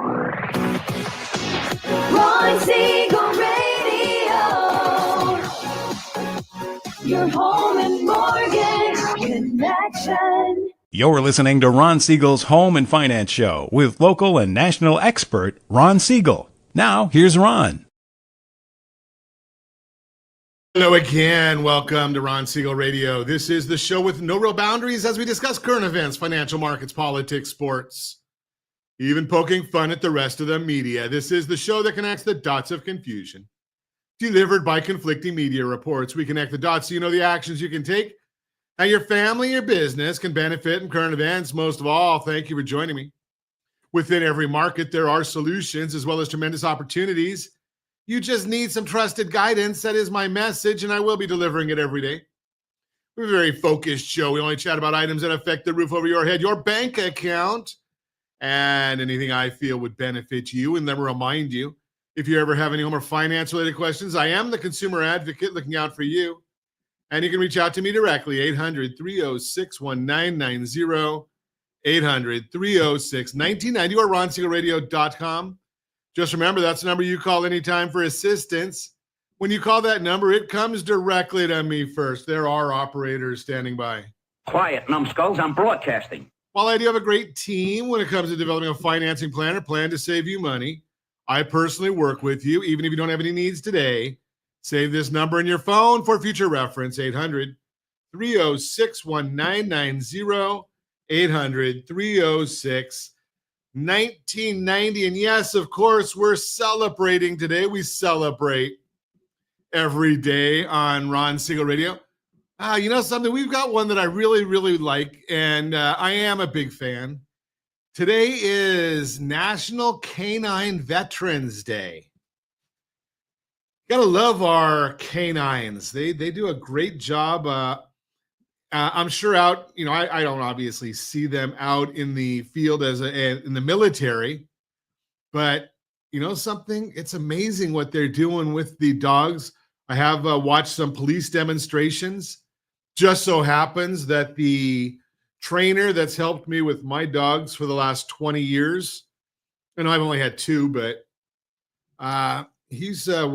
Ron Siegel Radio, your home and mortgage connection. You're listening to Ron Siegel's Home and Finance Show with local and national expert Ron Siegel. Now, here's Ron. Hello again. Welcome to Ron Siegel Radio. This is the show with no real boundaries as we discuss current events, financial markets, politics, sports, even poking fun at the rest of the media. This is the show that connects the dots of confusion delivered by conflicting media reports. We connect the dots so you know the actions you can take, how your family, your business can benefit from current events. Most of all, thank you for joining me. Within every market, there are solutions as well as tremendous opportunities. You just need some trusted guidance. That is my message, and I will be delivering it every day. We're a very focused show. We only chat about items that affect the roof over your head, your bank account, and anything I feel would benefit you. And then remind you, if you ever have any home or finance-related questions, I am the consumer advocate looking out for you. And you can reach out to me directly, 800-306-1990, 800-306-1990, or ronsiegelradio.com. Just remember, that's the number you call anytime for assistance. When you call that number, it comes directly to me first. There are operators standing by. Quiet, numbskulls, I'm broadcasting. While I do have a great team when it comes to developing a financing plan or plan to save you money, I personally work with you, even if you don't have any needs today. Save this number in your phone for future reference, 800-306-1990, 800-306-1990. And yes, of course, we're celebrating today. We celebrate every day on Ron Siegel Radio. You know something? We've got one that I really, really like, and I am a big fan. Today is National Canine Veterans Day. Gotta love our canines. They do a great job. I'm sure out, I don't obviously see them out in the field in the military, but something, it's amazing what they're doing with the dogs. I have watched some police demonstrations. Just so happens that the trainer that's helped me with my dogs for the last 20 years, and I've only had two, but is a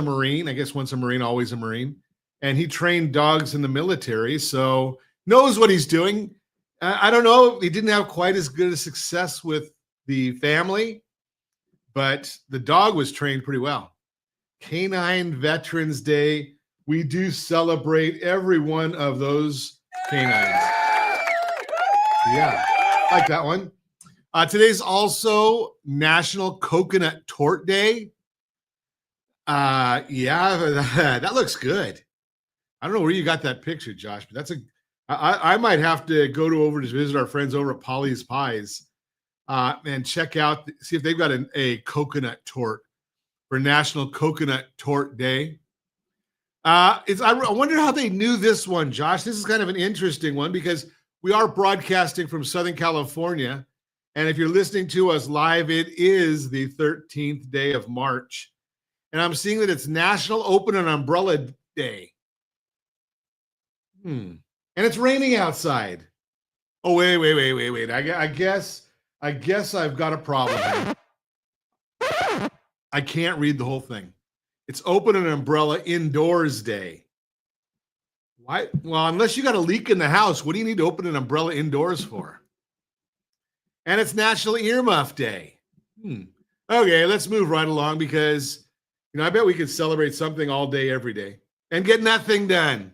Marine. I guess once a Marine, always a Marine. And he trained dogs in the military, so knows what he's doing. I don't know. He didn't have quite as good a success with the family, but the dog was trained pretty well. Canine Veterans Day. We do celebrate every one of those canines. Yeah, I like that one. Today's also National Coconut Tort Day. That looks good. I don't know where you got that picture, Josh, but I might have to go over to visit our friends over at Polly's Pies and check out, see if they've got a coconut tort for National Coconut Tort Day. I wonder how they knew this one, Josh. This is kind of an interesting one because we are broadcasting from Southern California. And if you're listening to us live, it is the 13th day of March. And I'm seeing that it's National Open an Umbrella Day. And it's raining outside. Oh, wait. I guess I've got a problem here. I can't read the whole thing. It's Open an Umbrella Indoors Day. Why? Well, unless you got a leak in the house, what do you need to open an umbrella indoors for? And it's National Earmuff Day. Okay, let's move right along because, I bet we could celebrate something all day, every day and get nothing done.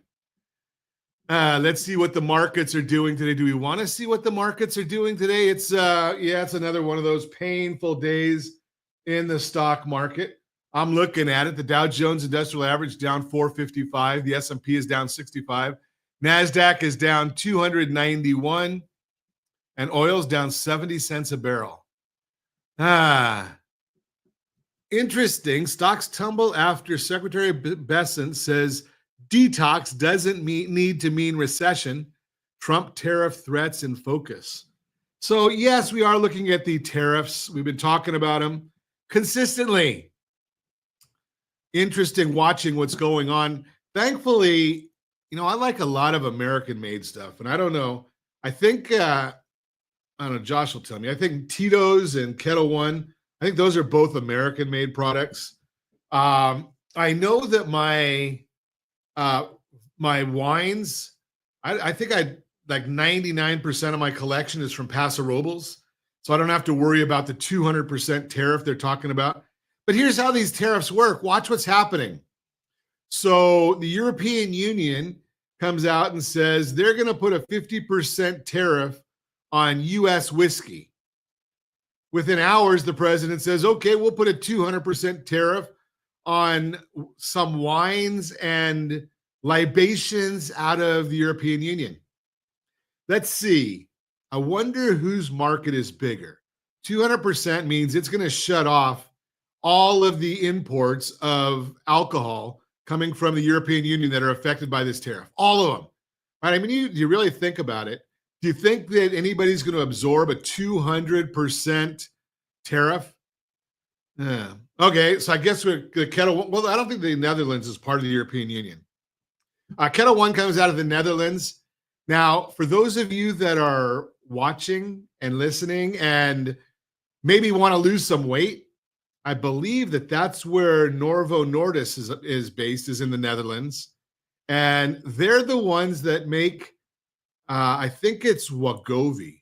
Let's see what the markets are doing today. Do we want to see what the markets are doing today? It's another one of those painful days in the stock market. I'm looking at it. The Dow Jones Industrial Average down 455. The S&P is down 65. NASDAQ is down 291. And oil's down 70 cents a barrel. Interesting. Stocks tumble after Secretary Bessent says detox doesn't need to mean recession. Trump tariff threats in focus. So, yes, we are looking at the tariffs. We've been talking about them consistently. Interesting watching what's going on. Thankfully, I like a lot of American-made stuff. And I don't know. I think I don't know, Josh will tell me. I think Tito's and Kettle One, I think those are both American-made products. I know that my wines, I think like 99% of my collection is from Paso Robles, so I don't have to worry about the 200% tariff they're talking about. But here's how these tariffs work. Watch what's happening. So the European Union comes out and says they're going to put a 50% tariff on U.S. whiskey. Within hours, the president says, okay, we'll put a 200% tariff on some wines and libations out of the European Union. Let's see. I wonder whose market is bigger. 200% means it's going to shut off all of the imports of alcohol coming from the European Union that are affected by this tariff. All of them. Right? I mean, you really think about it. Do you think that anybody's going to absorb a 200% tariff? Yeah. Okay, so I guess the Kettle One, well, I don't think the Netherlands is part of the European Union. Kettle One comes out of the Netherlands. Now, for those of you that are watching and listening and maybe want to lose some weight, I believe that that's where Novo Nordisk is based, is in the Netherlands. And they're the ones that make, I think it's Wegovy.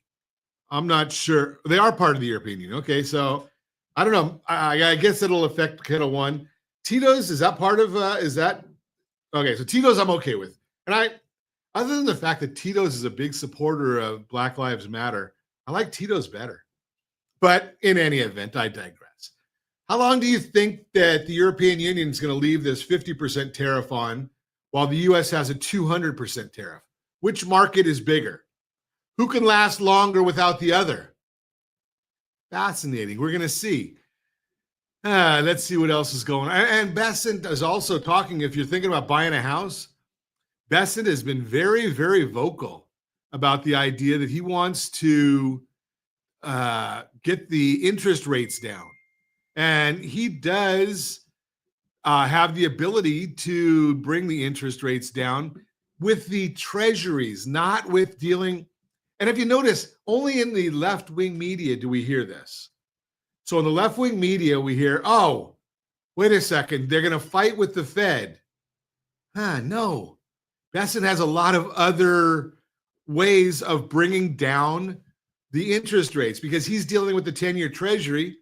I'm not sure. They are part of the European Union. Okay, so I don't know. I guess it'll affect Kettle One. Tito's, is that part of, is that? Okay, so Tito's I'm okay with. And other than the fact that Tito's is a big supporter of Black Lives Matter, I like Tito's better. But in any event, I digress. How long do you think that the European Union is going to leave this 50% tariff on while the U.S. has a 200% tariff? Which market is bigger? Who can last longer without the other? Fascinating. We're going to see. Let's see what else is going on. And Besant is also talking, if you're thinking about buying a house, Besant has been very, very vocal about the idea that he wants to get the interest rates down. And he does have the ability to bring the interest rates down with the treasuries, not with dealing. And if you notice, only in the left-wing media do we hear this. So in the left-wing media, we hear, oh, wait a second, they're going to fight with the Fed. No. Besant has a lot of other ways of bringing down the interest rates because he's dealing with the 10-year treasury,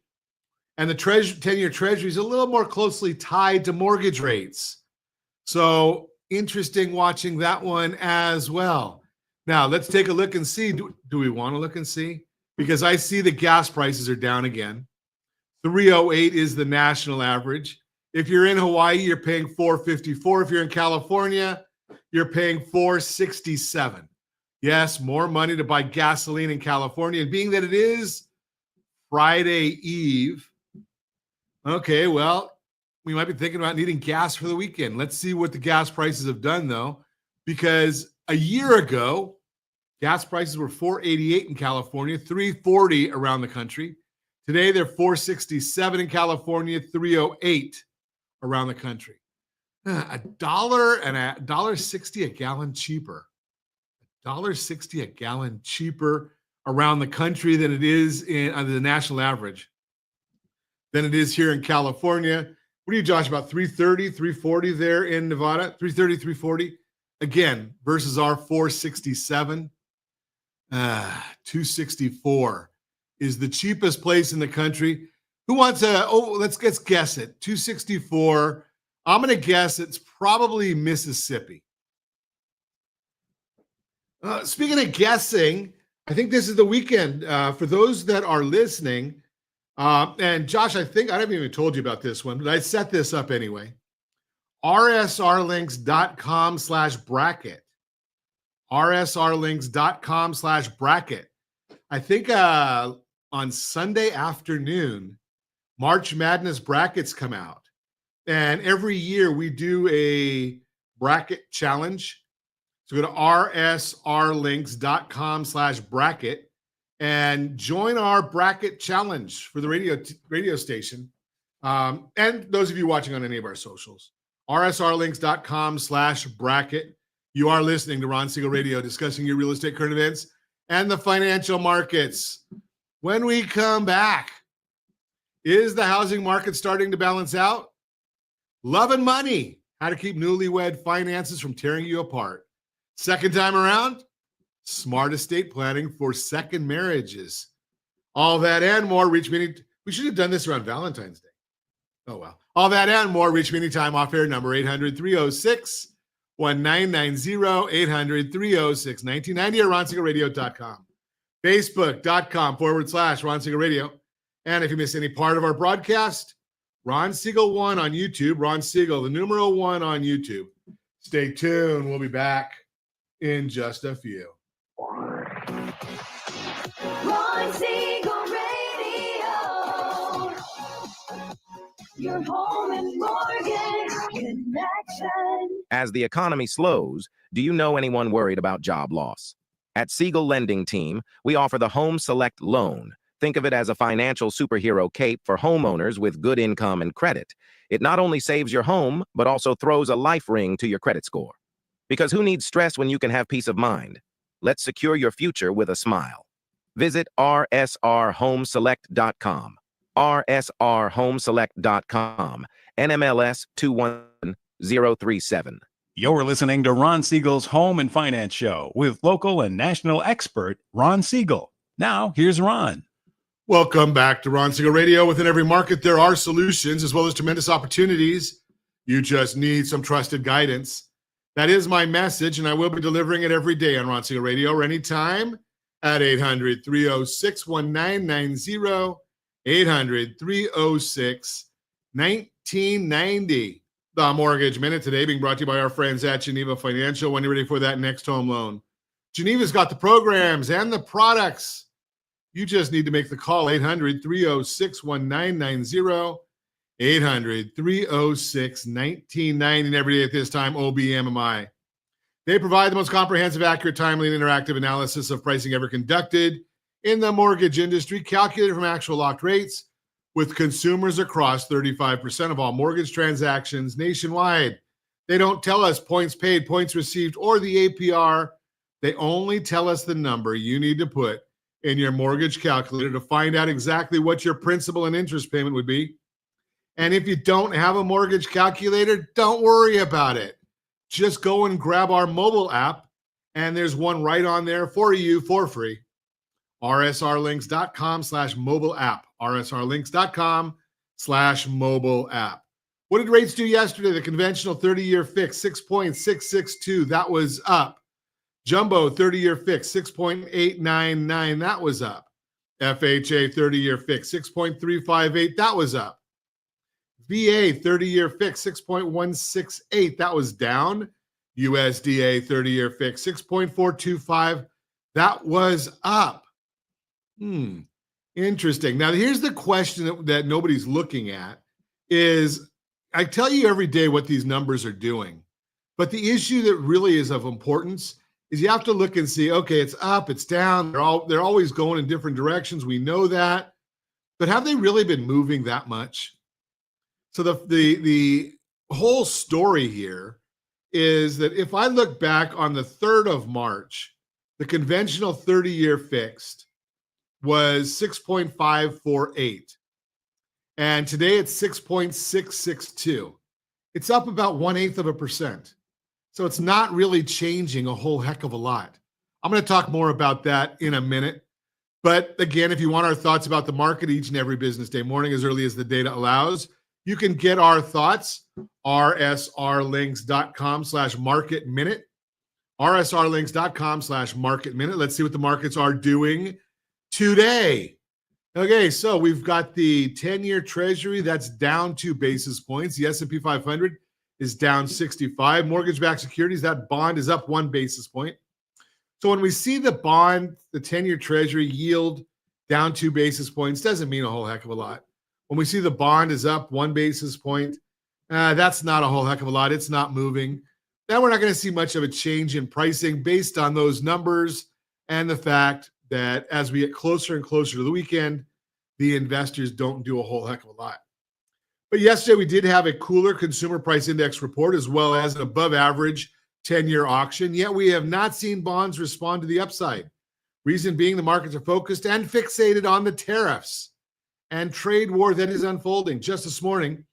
and the 10-year treasury is a little more closely tied to mortgage rates. So interesting watching that one as well. Now, let's take a look and see. Do we want to look and see? Because I see the gas prices are down again. 308 is the national average. If you're in Hawaii, you're paying $4.54. If you're in California, you're paying $4.67. Yes, more money to buy gasoline in California. And being that it is Friday Eve, okay, well, we might be thinking about needing gas for the weekend. Let's see what the gas prices have done, though, because a year ago, gas prices were $4.88 in California, $3.40 around the country. Today, they're $4.67 in California, $3.08 around the country. $1 and $1.60 a gallon cheaper. $1.60 a gallon cheaper around the country than it is on the national average than it is here in California. What do you, Josh, about $3.30, $3.40 there in Nevada? $3.30, $3.40 again versus our $4.67. $2.64 is the cheapest place in the country. Who wants let's guess it. $2.64. I'm going to guess it's probably Mississippi. Speaking of guessing, I think this is the weekend for those that are listening. And Josh, I think I haven't even told you about this one, but I set this up anyway. rsrlinks.com/bracket. rsrlinks.com/bracket. I think on Sunday afternoon, March Madness brackets come out. And every year we do a bracket challenge. So go to rsrlinks.com/bracket and join our bracket challenge for the radio station. And those of you watching on any of our socials, rsrlinks.com/bracket. You are listening to Ron Siegel Radio, discussing your real estate current events. and the financial markets. When we come back, is the housing market starting to balance out? Love and money, how to keep newlywed finances from tearing you apart. Second time around, smart estate planning for second marriages. All that and more, reach me. We should have done this around Valentine's Day. Oh, well. All that and more, reach me anytime off air number 800-306-1990, 800-306-1990 or ronsiegelradio.com, facebook.com/Ron Siegel Radio. And if you miss any part of our broadcast, Ron Siegel 1 on YouTube, Ron Siegel, the numeral 1 on YouTube. Stay tuned. We'll be back in just a few. Ron Siegel Radio. Your home and mortgage connection. As the economy slows, do you know anyone worried about job loss? At Siegel Lending Team, we offer the Home Select Loan. Think of it as a financial superhero cape for homeowners with good income and credit. It not only saves your home, but also throws a life ring to your credit score. Because who needs stress when you can have peace of mind? Let's secure your future with a smile. Visit rsrhomeselect.com. rsrhomeselect.com. NMLS 211037. You're listening to Ron Siegel's Home and Finance Show with local and national expert Ron Siegel. Now, here's Ron. Welcome back to Ron Siegel Radio. Within every market, there are solutions as well as tremendous opportunities. You just need some trusted guidance. That is my message, and I will be delivering it every day on Ron Siegel Radio or anytime at 800-306-1990, 800-306-1990. The Mortgage Minute today being brought to you by our friends at Geneva Financial. When you're ready for that next home loan, Geneva's got the programs and the products. You just need to make the call, 800-306-1990, 800-306-1990, and every day at this time, OBMMI. They provide the most comprehensive, accurate, timely, and interactive analysis of pricing ever conducted in the mortgage industry, calculated from actual locked rates, with consumers across 35% of all mortgage transactions nationwide. They don't tell us points paid, points received, or the APR. They only tell us the number you need to put in your mortgage calculator to find out exactly what your principal and interest payment would be. And if you don't have a mortgage calculator, don't worry about it. Just go and grab our mobile app, and there's one right on there for you for free. rsrlinks.com/mobile app. rsrlinks.com/mobile app. What did rates do yesterday? The conventional 30-year fix, 6.662. That was up. Jumbo 30-year fix, 6.899. That was up. FHA 30-year fix, 6.358. That was up. VA 30-year fix, 6.168. That was down. USDA 30-year fix, 6.425. That was up. Interesting. Now, here's the question that nobody's looking at is, I tell you every day what these numbers are doing, but the issue that really is of importance is you have to look and see, okay, it's up, it's down. They're always going in different directions. We know that, but have they really been moving that much? So the whole story here is that if I look back on the 3rd of March, the conventional 30-year fixed was 6.548. And today it's 6.662. It's up about 1/8%. So it's not really changing a whole heck of a lot. I'm going to talk more about that in a minute. But again, if you want our thoughts about the market each and every business day morning, as early as the data allows, you can get our thoughts, rsrlinks.com/market minute, rsrlinks.com/market minute. Let's see what the markets are doing today. Okay, so we've got the 10-year treasury that's down 2 basis points. The S&P 500 is down 65. Mortgage-backed securities, that bond is up 1 basis point. So when we see the bond, the 10-year treasury yield down 2 basis points, doesn't mean a whole heck of a lot. When we see the bond is up 1 basis point, that's not a whole heck of a lot. It's not moving. Then we're not going to see much of a change in pricing based on those numbers and the fact that as we get closer and closer to the weekend, the investors don't do a whole heck of a lot. But yesterday we did have a cooler consumer price index report as well as an above average 10-year auction, yet we have not seen bonds respond to the upside. Reason being, the markets are focused and fixated on the tariffs and trade war that is unfolding. Just this morning,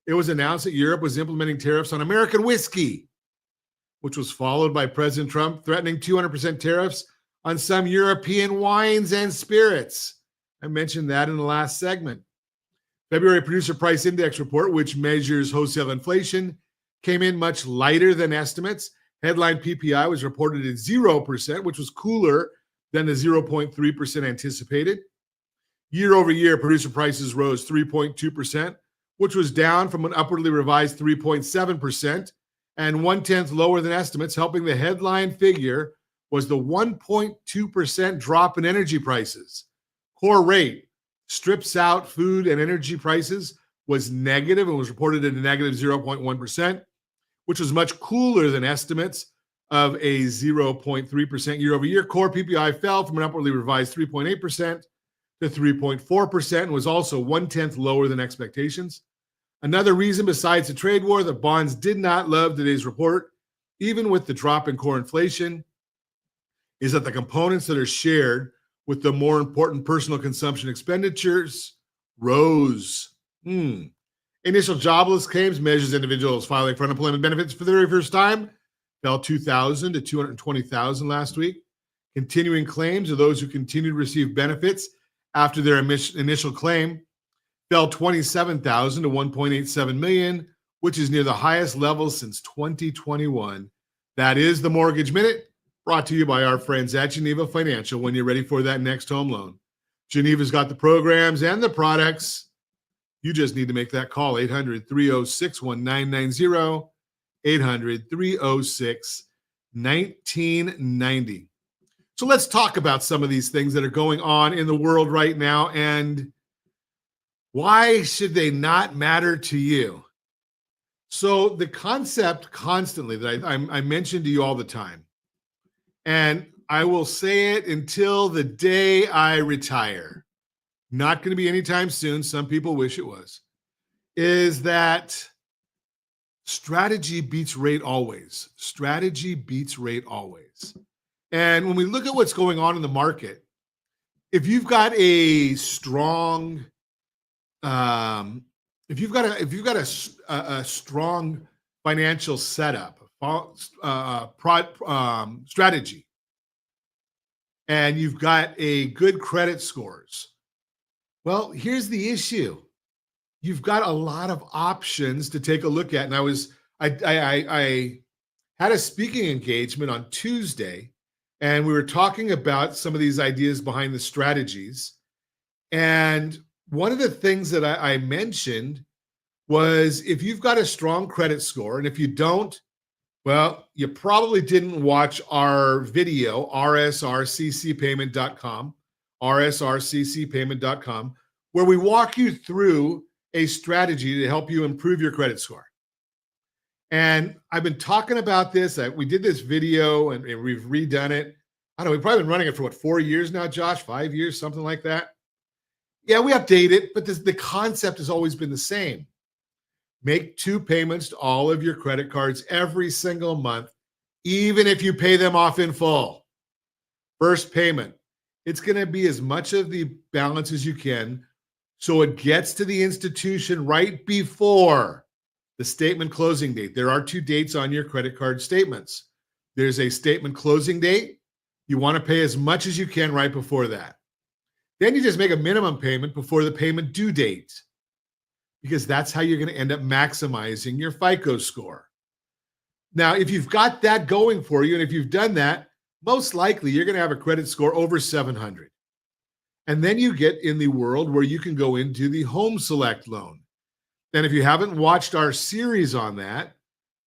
it was announced that Europe was implementing tariffs on American whiskey, which was followed by President Trump threatening 200% tariffs on some European wines and spirits. I mentioned that in the last segment. February Producer Price Index report, which measures wholesale inflation, came in much lighter than estimates. Headline PPI was reported at 0%, which was cooler than the 0.3% anticipated. Year over year, producer prices rose 3.2%, which was down from an upwardly revised 3.7%, and 1/10 lower than estimates. Helping the headline figure was the 1.2% drop in energy prices. Core rate strips out food and energy prices, was negative and was reported at a negative 0.1%, which was much cooler than estimates of a 0.3% year over year. Core PPI fell from an upwardly revised 3.8% to 3.4% and was also 1/10 lower than expectations. Another reason besides the trade war that bonds did not love today's report, even with the drop in core inflation, is that the components that are shared with the more important personal consumption expenditures rose. Initial jobless claims measures individuals filing for unemployment benefits for the very first time fell 2,000 to 220,000 last week. Continuing claims of those who continue to receive benefits after their initial claim fell 27,000 to 1.87 million, which is near the highest level since 2021. That is the Mortgage Minute, brought to you by our friends at Geneva Financial when you're ready for that next home loan. Geneva's got the programs and the products. You just need to make that call, 800-306-1990, 800-306-1990. So let's talk about some of these things that are going on in the world right now, and why should they not matter to you? So the concept constantly that I mention to you all the time, and I will say it until the day I retire, not going to be anytime soon, some people wish it was, is that strategy beats rate always. Strategy beats rate always. And when we look at what's going on in the market, if you've got a strong if you've got a strong financial setup, strategy, and you've got a good credit scores, well, here's the issue: you've got a lot of options to take a look at. And I had a speaking engagement on Tuesday, and we were talking about some of these ideas behind the strategies. And one of the things that I mentioned was, if you've got a strong credit score, and if you don't, well, you probably didn't watch our video, rsrccpayment.com, rsrccpayment.com, where we walk you through a strategy to help you improve your credit score. And I've been talking about this. We did this video and we've redone it. I don't know, we've probably been running it for 4 years now, Josh, 5 years, something like that. Yeah, we update it, but the concept has always been the same. Make 2 payments to all of your credit cards every single month, even if you pay them off in full. First payment, it's going to be as much of the balance as you can, so it gets to the institution right before the statement closing date. There are 2 dates on your credit card statements. There's a statement closing date. You want to pay as much as you can right before that. Then you just make a minimum payment before the payment due date, because that's how you're going to end up maximizing your FICO score. Now, if you've got that going for you, and if you've done that, most likely you're going to have a credit score over 700. And then you get in the world where you can go into the Home Select loan. And if you haven't watched our series on that,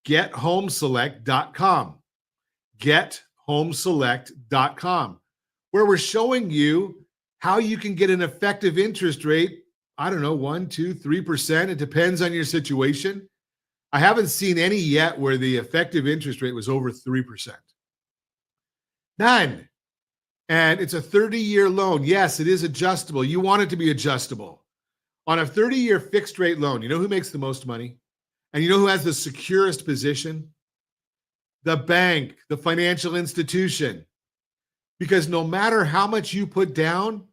gethomeselect.com. Gethomeselect.com, where we're showing you how you can get an effective interest rate. I don't know, 1, 2, 3%. It depends on your situation. I haven't seen any yet where the effective interest rate was over 3%. None. And it's a 30-year loan. Yes, it is adjustable. You want it to be adjustable. On a 30-year fixed rate loan, you know who makes the most money? And you know who has the securest position? The bank, the financial institution. because no matter how much you put down,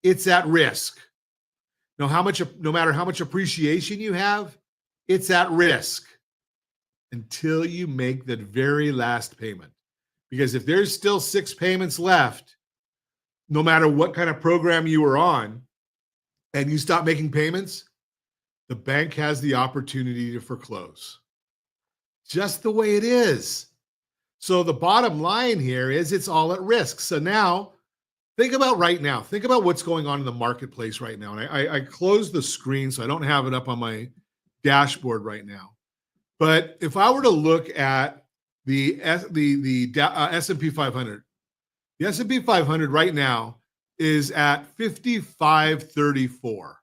it's at risk. No matter how much appreciation you have, it's at risk until you make the very last payment. Because if there's still 6 payments left, no matter what kind of program you were on, and you stop making payments, the bank has the opportunity to foreclose. Just the way it is. So the bottom line here is it's all at risk. So now, think about right now. Think about what's going on in the marketplace right now. And I closed the screen, so I don't have it up on my dashboard right now. But if I were to look at the S&P 500, the S&P 500 right now is at 5534.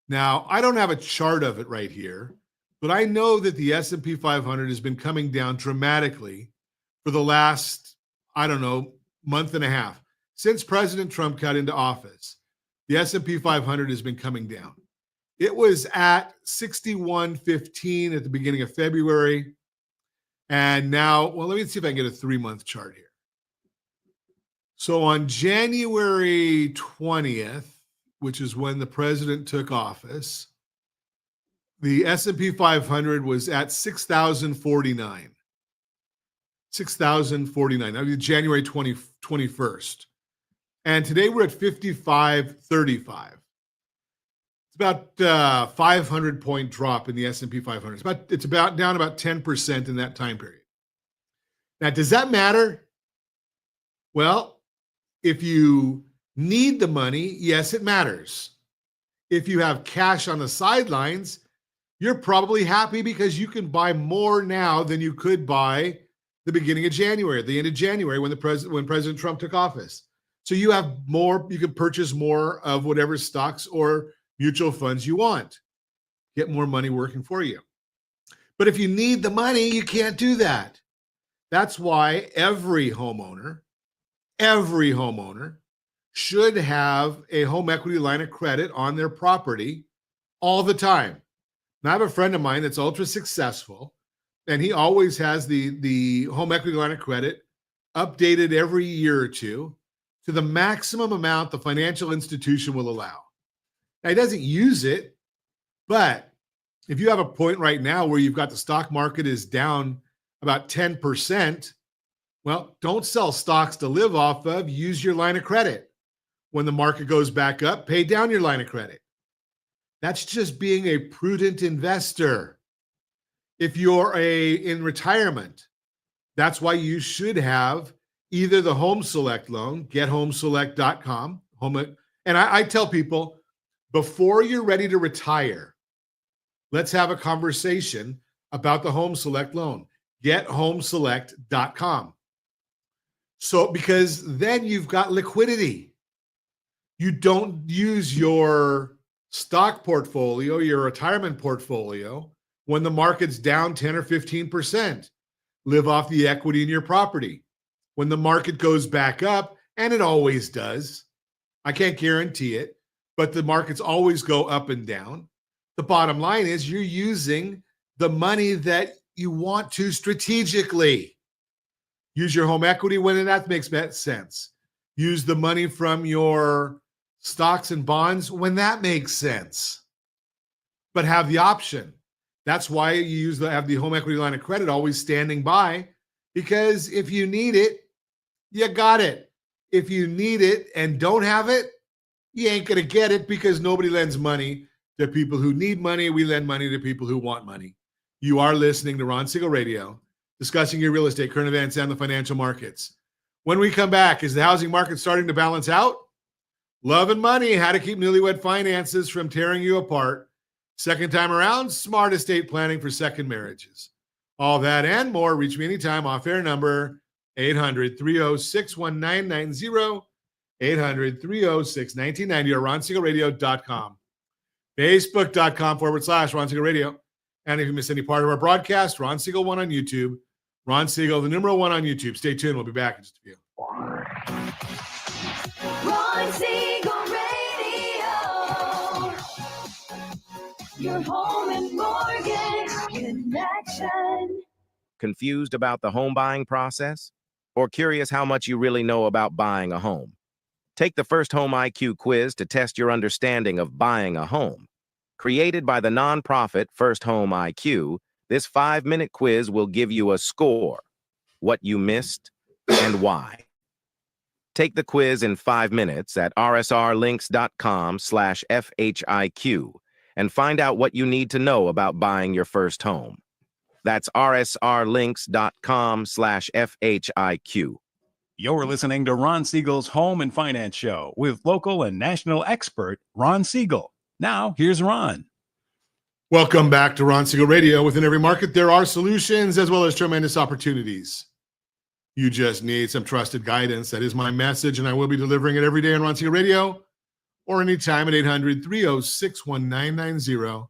Now, I don't have a chart of it right here, but I know that the S&P 500 has been coming down dramatically for the last, month and a half. Since President Trump got into office, the S&P 500 has been coming down. It was at 6115 at the beginning of February. And now, let me see if I can get a 3-month chart here. So on January 20th, which is when the president took office, the S&P 500 was at 6,049. 6,049. That would be January 21st. And today we're at 5535. It's about 500 point drop in the S&P 500. It's about down about 10% in that time period. Now, does that matter? Well, if you need the money, yes, it matters. If you have cash on the sidelines, you're probably happy because you can buy more now than you could buy the beginning of January, the end of January when President Trump took office. So you have more, you can purchase more of whatever stocks or mutual funds you want. Get more money working for you. But if you need the money, you can't do that. That's why every homeowner should have a home equity line of credit on their property all the time. Now, I have a friend of mine that's ultra successful, and he always has the home equity line of credit updated every year or two to the maximum amount the financial institution will allow. Now, he doesn't use it, but if you have a point right now where you've got the stock market is down about 10%, well, don't sell stocks to live off of. Use your line of credit. When the market goes back up, pay down your line of credit. That's just being a prudent investor. If you're in retirement, that's why you should have either the Home Select loan, gethomeselect.com. And I tell people, before you're ready to retire, let's have a conversation about the Home Select loan, gethomeselect.com. So, because then you've got liquidity. You don't use your stock portfolio, your retirement portfolio, when the market's down 10 or 15%. Live off the equity in your property. When the market goes back up, and it always does, I can't guarantee it, but the markets always go up and down. The bottom line is you're using the money that you want to strategically. Use your home equity when that makes sense. Use the money from your stocks and bonds when that makes sense. But have the option. That's why you have the home equity line of credit always standing by, because if you need it, you got it. If you need it and don't have it, you ain't going to get it, because nobody lends money to people who need money. We lend money to people who want money. You are listening to Ron Siegel Radio, discussing your real estate, current events, and the financial markets. When we come back, is the housing market starting to balance out? Love and money, how to keep newlywed finances from tearing you apart. Second time around, smart estate planning for second marriages. All that and more. Reach me anytime. Off-air number 800-306-1990, 800-306-1990, or RonSiegelRadio.com. Facebook.com/Ron Siegel Radio. And if you miss any part of our broadcast, Ron Siegel 1 on YouTube. Ron Siegel, the number 1 on YouTube. Stay tuned. We'll be back in just a few. Ron Siegel Radio. Your home and mortgage connection. Confused about the home buying process? Or curious how much you really know about buying a home? Take the First Home IQ quiz to test your understanding of buying a home. Created by the nonprofit First Home IQ, this 5-minute quiz will give you a score, what you missed, and why. Take the quiz in 5 minutes at rsrlinks.com/FHIQ and find out what you need to know about buying your first home. That's rsrlinks.com/FHIQ. You're listening to Ron Siegel's Home and Finance Show with local and national expert Ron Siegel. Now, here's Ron. Welcome back to Ron Siegel Radio. Within every market, there are solutions as well as tremendous opportunities. You just need some trusted guidance. That is my message, and I will be delivering it every day on Ron Siegel Radio or anytime at 800-306-1990.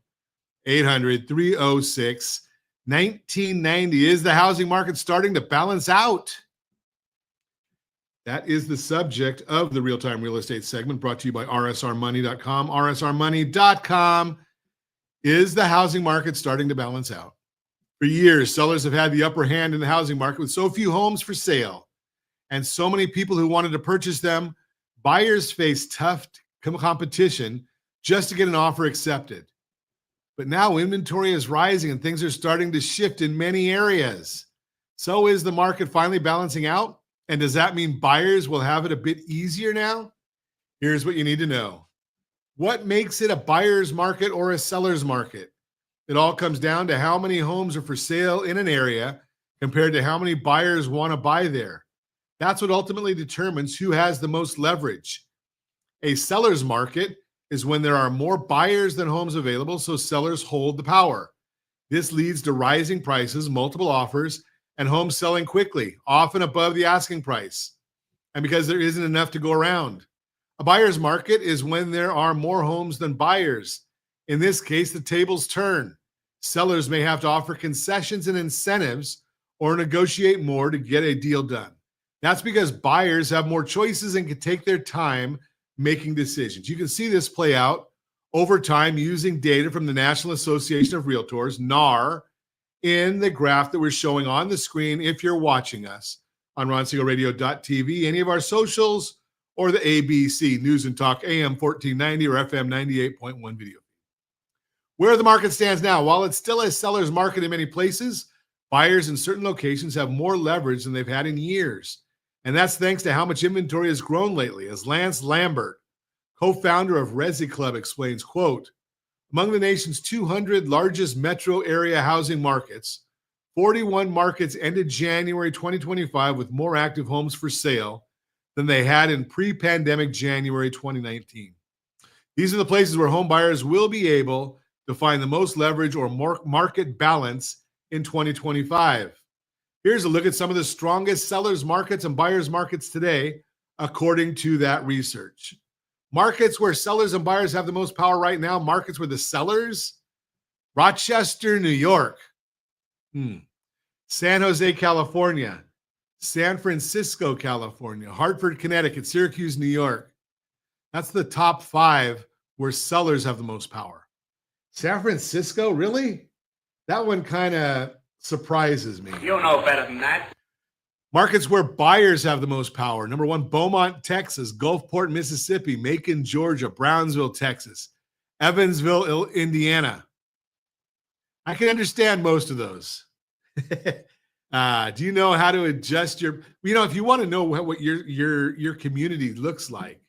800-306-1990. Is the housing market starting to balance out? That is the subject of the Real-Time Real Estate segment brought to you by rsrmoney.com. rsrmoney.com. Is the housing market starting to balance out? For years, sellers have had the upper hand in the housing market with so few homes for sale and so many people who wanted to purchase them. Buyers face tough competition just to get an offer accepted. But now inventory is rising and things are starting to shift in many areas. So is the market finally balancing out? And does that mean buyers will have it a bit easier now? Here's what you need to know. What makes it a buyer's market or a seller's market? It all comes down to how many homes are for sale in an area compared to how many buyers want to buy there. That's what ultimately determines who has the most leverage. A seller's market is when there are more buyers than homes available, so sellers hold the power. This leads to rising prices, multiple offers, and homes selling quickly, often above the asking price, and because there isn't enough to go around. A buyer's market is when there are more homes than buyers. In this case, the tables turn. Sellers may have to offer concessions and incentives or negotiate more to get a deal done. That's because buyers have more choices and can take their time making decisions. You can see this play out over time using data from the National Association of Realtors, NAR, in the graph that we're showing on the screen if you're watching us on ronsiegelradio.tv, any of our socials, or the ABC News and Talk AM 1490 or FM 98.1 video. Where the market stands now, while it's still a seller's market in many places, buyers in certain locations have more leverage than they've had in years. And that's thanks to how much inventory has grown lately. As Lance Lambert, co-founder of Resi Club, explains, quote, among the nation's 200 largest metro area housing markets, 41 markets ended January 2025 with more active homes for sale than they had in pre-pandemic January 2019. These are the places where home buyers will be able to find the most leverage or market balance in 2025. Here's a look at some of the strongest sellers markets and buyers markets today, according to that research. Markets where sellers and buyers have the most power right now, markets where the sellers, Rochester, New York, San Jose, California, San Francisco, California, Hartford, Connecticut, Syracuse, New York. That's the top 5 where sellers have the most power. San Francisco, really? That one kind of surprises me. You know better than that. Markets where buyers have the most power. Number 1, Beaumont, Texas, Gulfport, Mississippi, Macon, Georgia, Brownsville, Texas, Evansville, Indiana. I can understand most of those. Do you know how to adjust your, if you want to know what your community looks like,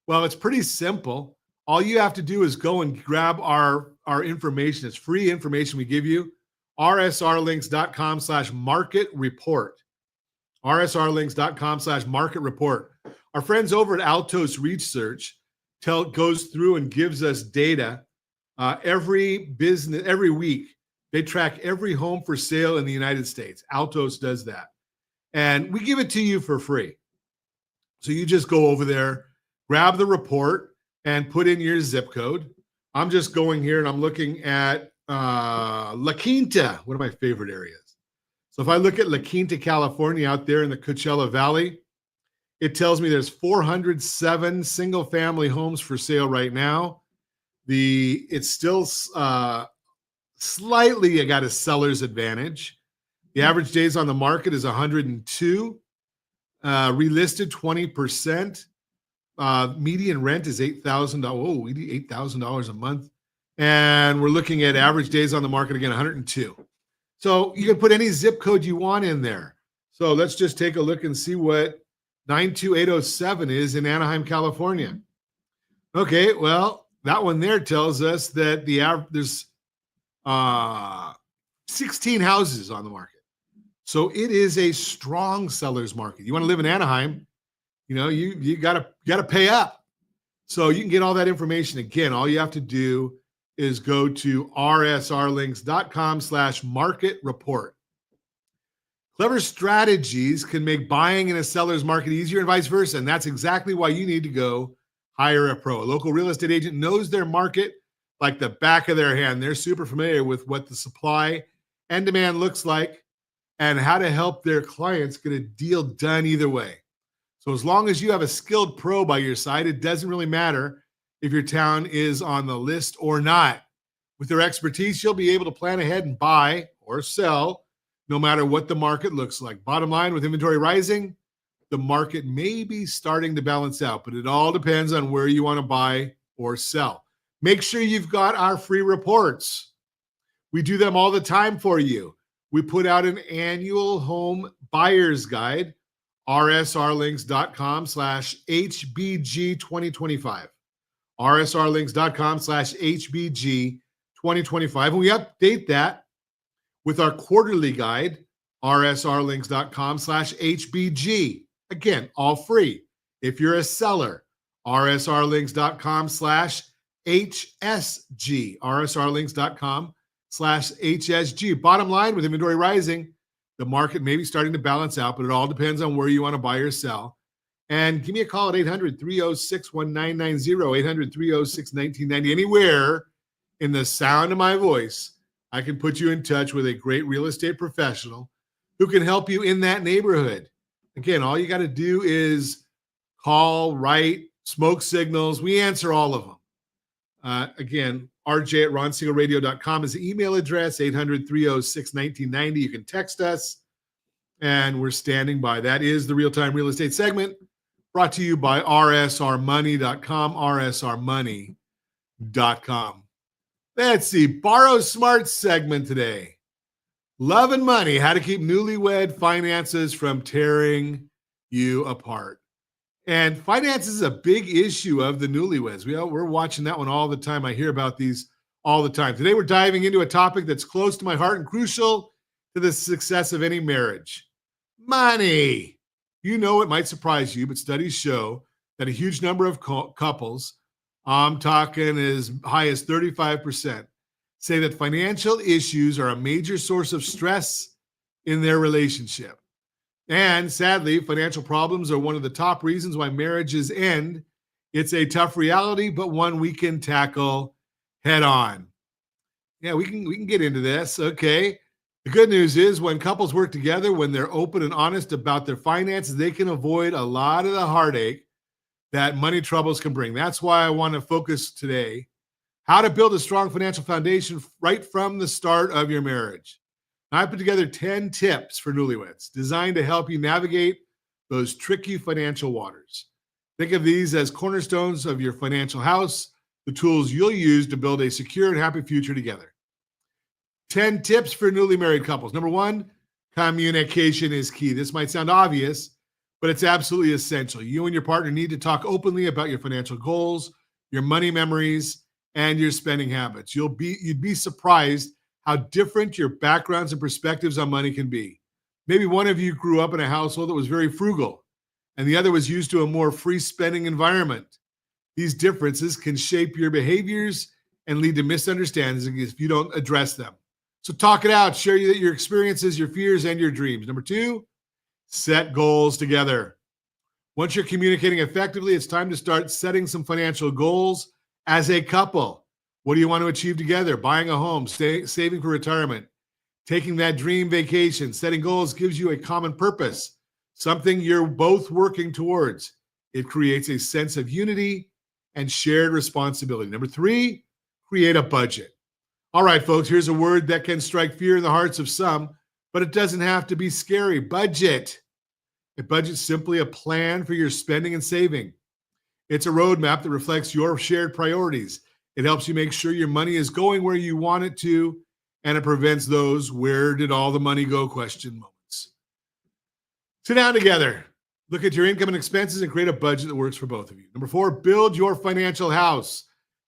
well, it's pretty simple. All you have to do is go and grab our information. It's free information we give you. rsrlinks.com/market report. rsrlinks.com/market report. Our friends over at Altos Research goes through and gives us data every week. They track every home for sale in the United States. Altos does that. And we give it to you for free. So you just go over there, grab the report, and put in your zip code. I'm just going here and I'm looking at La Quinta, one of my favorite areas. So if I look at La Quinta, California, out there in the Coachella Valley, it tells me there's 407 single-family homes for sale right now. It's still slightly got a seller's advantage. The average days on the market is 102. Relisted 20%. Median rent is $8,000. Oh, we need $8,000 a month. And we're looking at average days on the market again, 102. So you can put any zip code you want in there. So let's just take a look and see what 92807 is in Anaheim, California. Okay, well, that one there tells us that there's 16 houses on the market. So it is a strong seller's market. You want to live in Anaheim, you gotta pay up. So you can get all that information. Again, all you have to do is go to rsrlinks.com/market report. Clever strategies can make buying in a seller's market easier and vice versa. And that's exactly why you need to go hire a pro. A local real estate agent knows their market like the back of their hand. They're super familiar with what the supply and demand looks like and how to help their clients get a deal done either way. So as long as you have a skilled pro by your side, it doesn't really matter if your town is on the list or not. With their expertise, you'll be able to plan ahead and buy or sell no matter what the market looks like. Bottom line, with inventory rising, the market may be starting to balance out, but it all depends on where you want to buy or sell. Make sure you've got our free reports. We do them all the time for you. We put out an annual home buyer's guide, rsrlinks.com/HBG2025. rsrlinks.com/HBG2025. And we update that with our quarterly guide, rsrlinks.com/HBG. Again, all free. If you're a seller, rsrlinks.com/HSG, rsrlinks.com/HSG. Bottom line, with inventory rising, the market may be starting to balance out, but it all depends on where you want to buy or sell. And give me a call at 800-306-1990, 800-306-1990. Anywhere in the sound of my voice, I can put you in touch with a great real estate professional who can help you in that neighborhood. Again, all you got to do is call, write, smoke signals. We answer all of them. Again, rj@ronsiegelradio.com is the email address, 800-306-1990. You can text us, and we're standing by. That is the Real-Time Real Estate segment, brought to you by rsrmoney.com, rsrmoney.com. Let's see, Borrow Smart segment today. Love and money, how to keep newlywed finances from tearing you apart. And finance is a big issue of the newlyweds. We're watching that one all the time. I hear about these all the time. Today, we're diving into a topic that's close to my heart and crucial to the success of any marriage. Money. You know, it might surprise you, but studies show that a huge number of couples, I'm talking as high as 35%, say that financial issues are a major source of stress in their relationship. And sadly, financial problems are one of the top reasons why marriages end. It's a tough reality, but one we can tackle head on. Yeah, we can get into this. Okay. The good news is when couples work together, when they're open and honest about their finances, they can avoid a lot of the heartache that money troubles can bring. That's why I want to focus today how to build a strong financial foundation right from the start of your marriage. I put together 10 tips for newlyweds designed to help you navigate those tricky financial waters. Think of these as cornerstones of your financial house, the tools you'll use to build a secure and happy future together. 10 tips for newly married couples. Number one, communication is key. This might sound obvious, but it's absolutely essential. You and your partner need to talk openly about your financial goals, your money memories, and your spending habits. You'd be surprised how different your backgrounds and perspectives on money can be. Maybe one of you grew up in a household that was very frugal, and the other was used to a more free spending environment. These differences can shape your behaviors and lead to misunderstandings if you don't address them. So talk it out, share your experiences, your fears, and your dreams. Number two, set goals together. Once you're communicating effectively, it's time to start setting some financial goals as a couple. What do you want to achieve together? Buying a home, saving for retirement, taking that dream vacation. Setting goals gives you a common purpose, something you're both working towards. It creates a sense of unity and shared responsibility. Number three, create a budget. All right, folks, here's a word that can strike fear in the hearts of some, but it doesn't have to be scary. Budget. A budget's simply a plan for your spending and saving. It's a roadmap that reflects your shared priorities. It helps you make sure your money is going where you want it to, and it prevents those "where did all the money go?" question moments. Sit down together, look at your income and expenses, and create a budget that works for both of you. Number 4, build your financial house.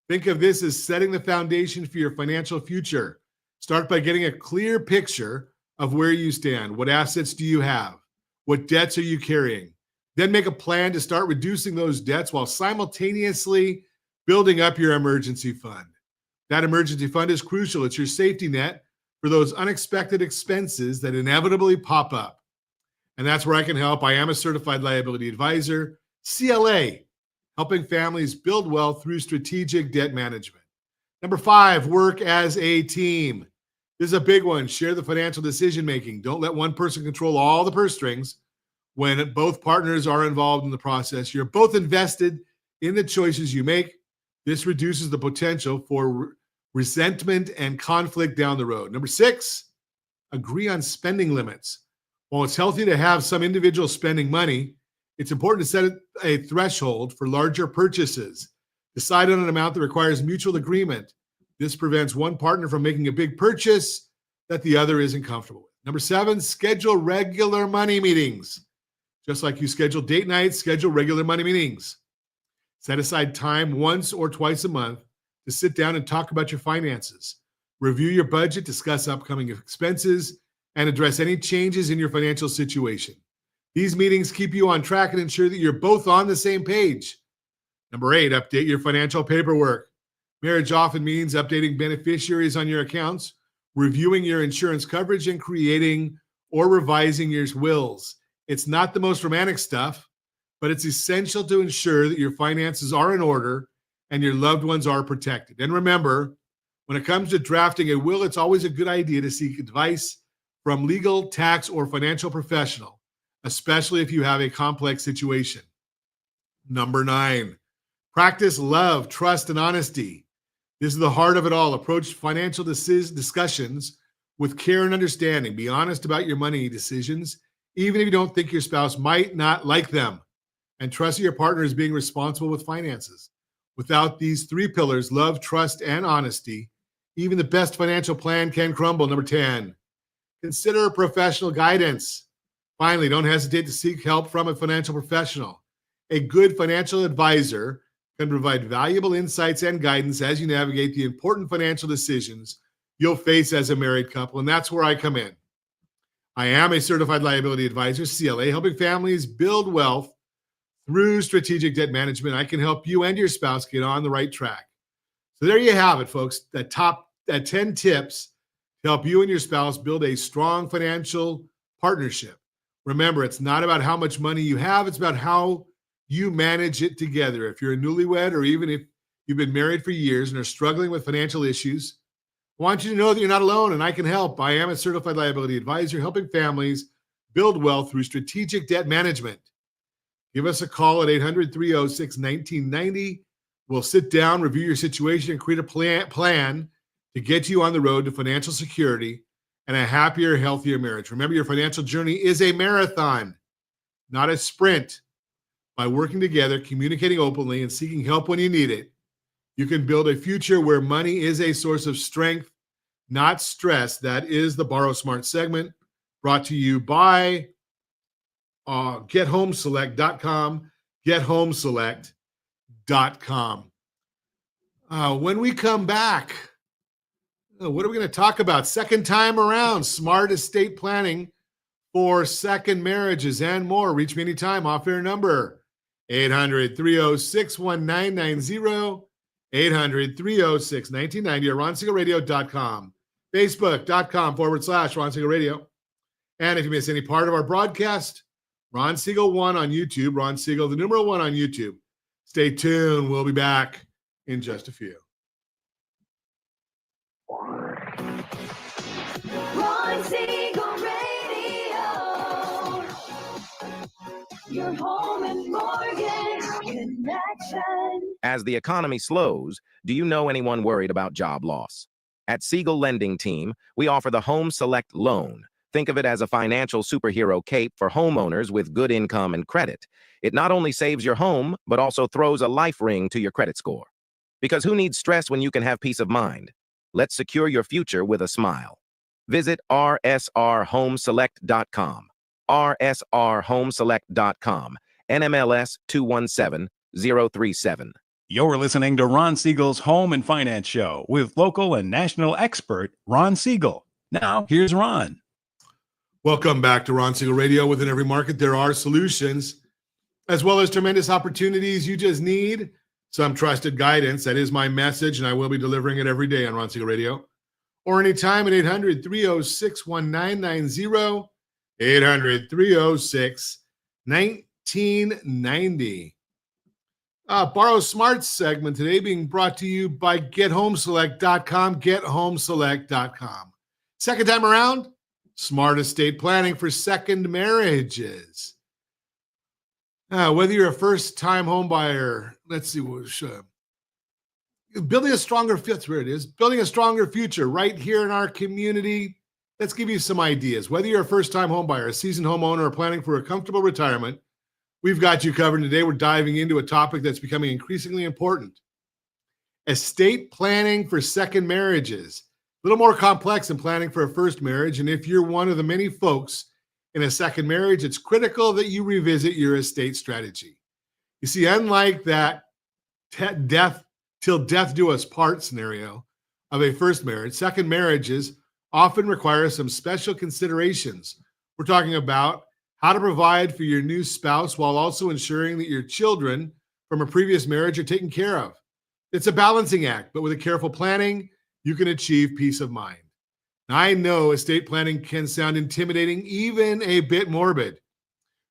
Think of this as setting the foundation for your financial future. Start by getting a clear picture of where you stand. What assets do you have? What debts are you carrying? Then make a plan to start reducing those debts while simultaneously building up your emergency fund. That emergency fund is crucial. It's your safety net for those unexpected expenses that inevitably pop up. And that's where I can help. I am a certified liability advisor, CLA, helping families build wealth through strategic debt management. Number 5, work as a team. This is a big one. Share the financial decision making. Don't let one person control all the purse strings. When both partners are involved in the process, you're both invested in the choices you make. This reduces the potential for resentment and conflict down the road. Number 6, agree on spending limits. While it's healthy to have some individual spending money, it's important to set a threshold for larger purchases. Decide on an amount that requires mutual agreement. This prevents one partner from making a big purchase that the other isn't comfortable with. Number 7, schedule regular money meetings. Just like you schedule date nights, schedule regular money meetings. Set aside time once or twice a month to sit down and talk about your finances. Review your budget, discuss upcoming expenses, and address any changes in your financial situation. These meetings keep you on track and ensure that you're both on the same page. Number 8, update your financial paperwork. Marriage often means updating beneficiaries on your accounts, reviewing your insurance coverage, and creating or revising your wills. It's not the most romantic stuff, but it's essential to ensure that your finances are in order and your loved ones are protected. And remember, when it comes to drafting a will, it's always a good idea to seek advice from legal, tax, or financial professional, especially if you have a complex situation. Number 9, practice love, trust, and honesty. This is the heart of it all. Approach financial discussions with care and understanding. Be honest about your money decisions, even if you don't think your spouse might not like them. And trust your partner is being responsible with finances. Without these 3 pillars, love, trust, and honesty, even the best financial plan can crumble. Number 10, consider professional guidance. Finally, don't hesitate to seek help from a financial professional. A good financial advisor can provide valuable insights and guidance as you navigate the important financial decisions you'll face as a married couple, and that's where I come in. I am a certified liability advisor, CLA, helping families build wealth through strategic debt management. I can help you and your spouse get on the right track. So there you have it, folks. That 10 tips to help you and your spouse build a strong financial partnership. Remember, it's not about how much money you have. It's about how you manage it together. If you're a newlywed, or even if you've been married for years and are struggling with financial issues, I want you to know that you're not alone, and I can help. I am a certified liability advisor helping families build wealth through strategic debt management. Give us a call at 800-306-1990. We'll sit down, review your situation, and create a plan to get you on the road to financial security and a happier, healthier marriage. Remember, your financial journey is a marathon, not a sprint. By working together, communicating openly, and seeking help when you need it, you can build a future where money is a source of strength, not stress. That is the Borrow Smart segment, brought to you by gethomeselect.com, gethomeselect.com. When we come back, what are we going to talk about? Second time around, smart estate planning for second marriages and more. Reach me anytime. Off-air number 800-306-1990, 800-306-1990, or ronsiegelradio.com, facebook.com/Ron Siegel Radio. And if you miss any part of our broadcast, Ron Siegel 1 on YouTube, Ron Siegel, the numeral 1 on YouTube. Stay tuned. We'll be back in just a few. Ron Siegel Radio. Your home and mortgage connection. As the economy slows, do you know anyone worried about job loss? At Siegel Lending Team, we offer the Home Select Loan. Think of it as a financial superhero cape for homeowners with good income and credit. It not only saves your home, but also throws a life ring to your credit score. Because who needs stress when you can have peace of mind? Let's secure your future with a smile. Visit rsrhomeselect.com. rsrhomeselect.com. NMLS 217037. You're listening to Ron Siegel's Home and Finance Show with local and national expert Ron Siegel. Now, here's Ron. Welcome back to Ron Siegel Radio. Within every market, there are solutions, as well as tremendous opportunities. You just need some trusted guidance. That is my message, and I will be delivering it every day on Ron Siegel Radio, or anytime at 800-306-1990, 800-306-1990. Borrow Smart segment today being brought to you by GetHomeselect.com, GetHomeselect.com. Second time around, smart estate planning for second marriages. Whether you're a first-time home buyer, let's see, building a stronger future, that's where it is, building a stronger future right here in our community. Let's give you some ideas. Whether you're a first-time home buyer, a seasoned homeowner, or planning for a comfortable retirement, we've got you covered. Today, we're diving into a topic that's becoming increasingly important. Estate planning for second marriages. A little more complex than planning for a first marriage. And if you're one of the many folks in a second marriage, it's critical that you revisit your estate strategy. You see, unlike that death till death do us part scenario of a first marriage, second marriages often require some special considerations. We're talking about how to provide for your new spouse while also ensuring that your children from a previous marriage are taken care of. It's a balancing act, but with a careful planning, you can achieve peace of mind. Now, I know estate planning can sound intimidating, even a bit morbid,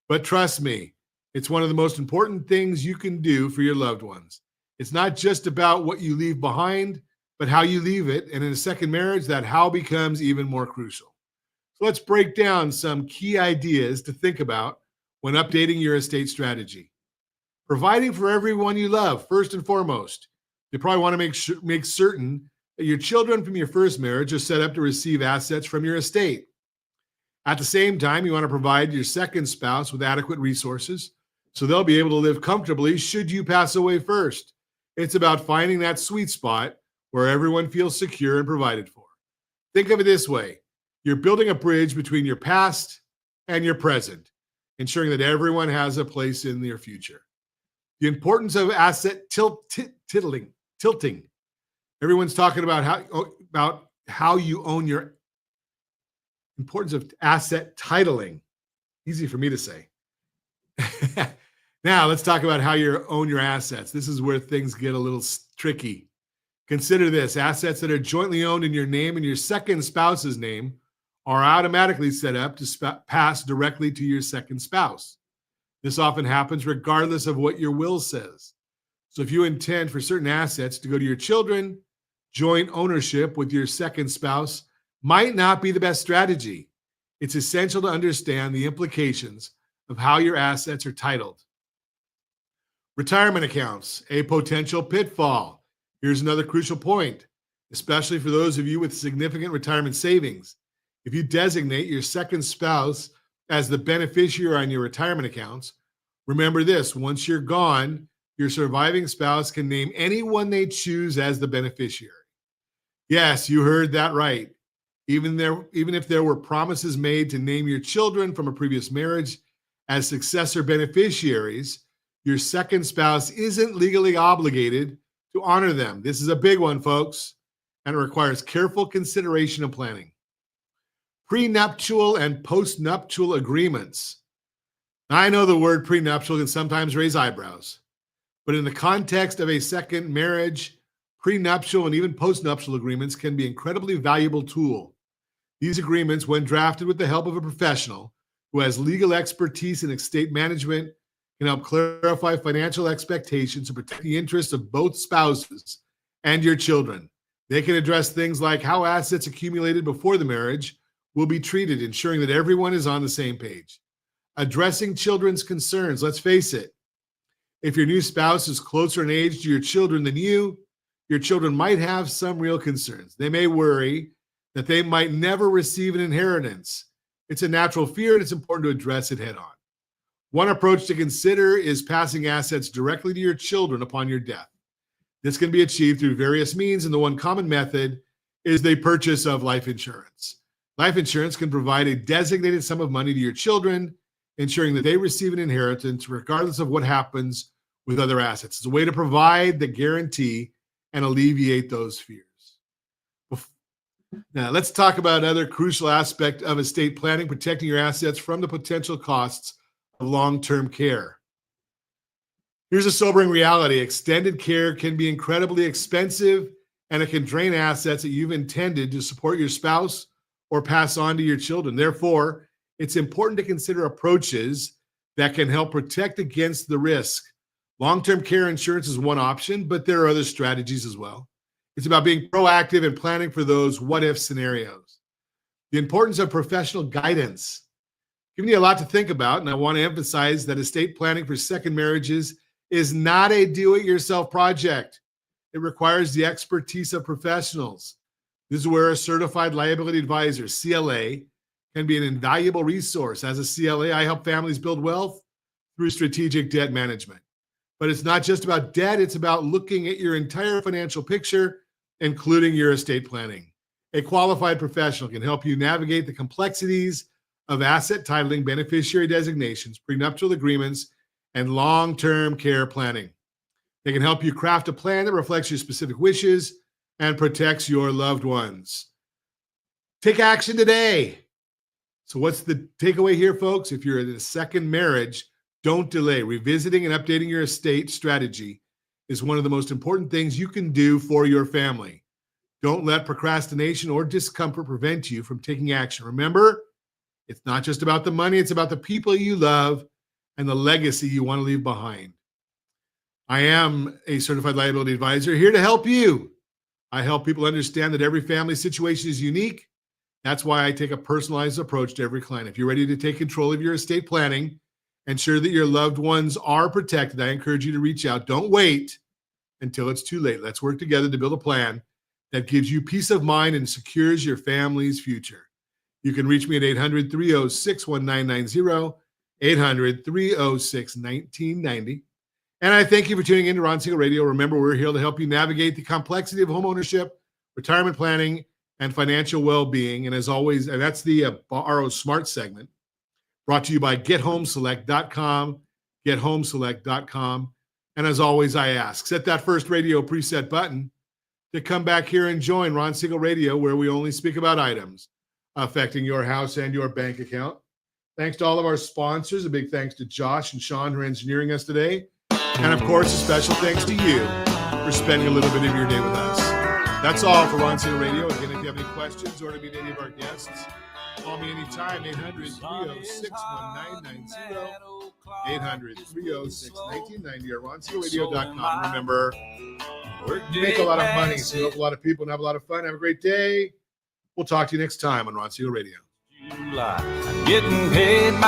but trust me, it's one of the most important things you can do for your loved ones. It's not just about what you leave behind, but how you leave it. And in a second marriage, that how becomes even more crucial. So let's break down some key ideas to think about when updating your estate strategy. Providing for everyone you love, first and foremost. You probably want to make certain that your children from your first marriage are set up to receive assets from your estate. At the same time, you want to provide your second spouse with adequate resources so they'll be able to live comfortably should you pass away first. It's about finding that sweet spot where everyone feels secure and provided for. Think of it this way. You're building a bridge between your past and your present, ensuring that everyone has a place in their future. The importance of asset tilting. Everyone's talking about how you own your importance of asset titling. Easy for me to say. Now, let's talk about how you own your assets. This is where things get a little tricky. Consider this. Assets that are jointly owned in your name and your second spouse's name are automatically set up to pass directly to your second spouse. This often happens regardless of what your will says. So if you intend for certain assets to go to your children, joint ownership with your second spouse might not be the best strategy. It's essential to understand the implications of how your assets are titled. Retirement accounts, a potential pitfall. Here's another crucial point, especially for those of you with significant retirement savings. If you designate your second spouse as the beneficiary on your retirement accounts, remember this: once you're gone, your surviving spouse can name anyone they choose as the beneficiary. Yes, you heard that right. Even if there were promises made to name your children from a previous marriage as successor beneficiaries, your second spouse isn't legally obligated to honor them. This is a big one, folks, and it requires careful consideration and planning. Prenuptial and postnuptial agreements. Now, I know the word prenuptial can sometimes raise eyebrows, but in the context of a second marriage, prenuptial and even postnuptial agreements can be an incredibly valuable tool. These agreements, when drafted with the help of a professional who has legal expertise in estate management, can help clarify financial expectations and protect the interests of both spouses and your children. They can address things like how assets accumulated before the marriage will be treated, ensuring that everyone is on the same page. Addressing children's concerns. Let's face it, if your new spouse is closer in age to your children than you, your children might have some real concerns. They may worry that they might never receive an inheritance. It's a natural fear, and it's important to address it head on. One approach to consider is passing assets directly to your children upon your death. This can be achieved through various means, and the one common method is the purchase of life insurance. Life insurance can provide a designated sum of money to your children, ensuring that they receive an inheritance regardless of what happens with other assets. It's a way to provide the guarantee and alleviate those fears. Now, let's talk about another crucial aspect of estate planning, protecting your assets from the potential costs of long-term care. Here's a sobering reality. Extended care can be incredibly expensive, and it can drain assets that you've intended to support your spouse or pass on to your children. Therefore, it's important to consider approaches that can help protect against the risk. Long-term care insurance is one option, but there are other strategies as well. It's about being proactive and planning for those what-if scenarios. The importance of professional guidance. Giving you a lot to think about, and I want to emphasize that estate planning for second marriages is not a do-it-yourself project. It requires the expertise of professionals. This is where a Certified Liability Advisor, CLA, can be an invaluable resource. As a CLA, I help families build wealth through strategic debt management. But it's not just about debt, it's about looking at your entire financial picture, including your estate planning. A qualified professional can help you navigate the complexities of asset titling, beneficiary designations, prenuptial agreements, and long-term care planning. They can help you craft a plan that reflects your specific wishes and protects your loved ones. Take action today. So what's the takeaway here, folks? If you're in a second marriage, don't delay. Revisiting and updating your estate strategy is one of the most important things you can do for your family. Don't let procrastination or discomfort prevent you from taking action. Remember, it's not just about the money, it's about the people you love and the legacy you want to leave behind. I am a Certified Liability Advisor here to help you. I help people understand that every family situation is unique. That's why I take a personalized approach to every client. If you're ready to take control of your estate planning, ensure that your loved ones are protected, I encourage you to reach out. Don't wait until it's too late. Let's work together to build a plan that gives you peace of mind and secures your family's future. You can reach me at 800-306-1990, 800-306-1990. And I thank you for tuning in to Ron Siegel Radio. Remember, we're here to help you navigate the complexity of home ownership, retirement planning, and financial well-being. And as always, and that's the RO Smart segment, brought to you by GetHomeSelect.com, GetHomeSelect.com. And as always, I ask, set that first radio preset button to come back here and join Ron Siegel Radio, where we only speak about items affecting your house and your bank account. Thanks to all of our sponsors. A big thanks to Josh and Sean, who are engineering us today. And of course, a special thanks to you for spending a little bit of your day with us. That's all for Ron Siegel Radio. Again, if you have any questions or to meet any of our guests, call me anytime, 800-306-1990, 800-306-1990, or RonSiegelRadio.com. Remember, we make a lot of money, so we help a lot of people and have a lot of fun. Have a great day. We'll talk to you next time on Ron Siegel Radio. Getting paid by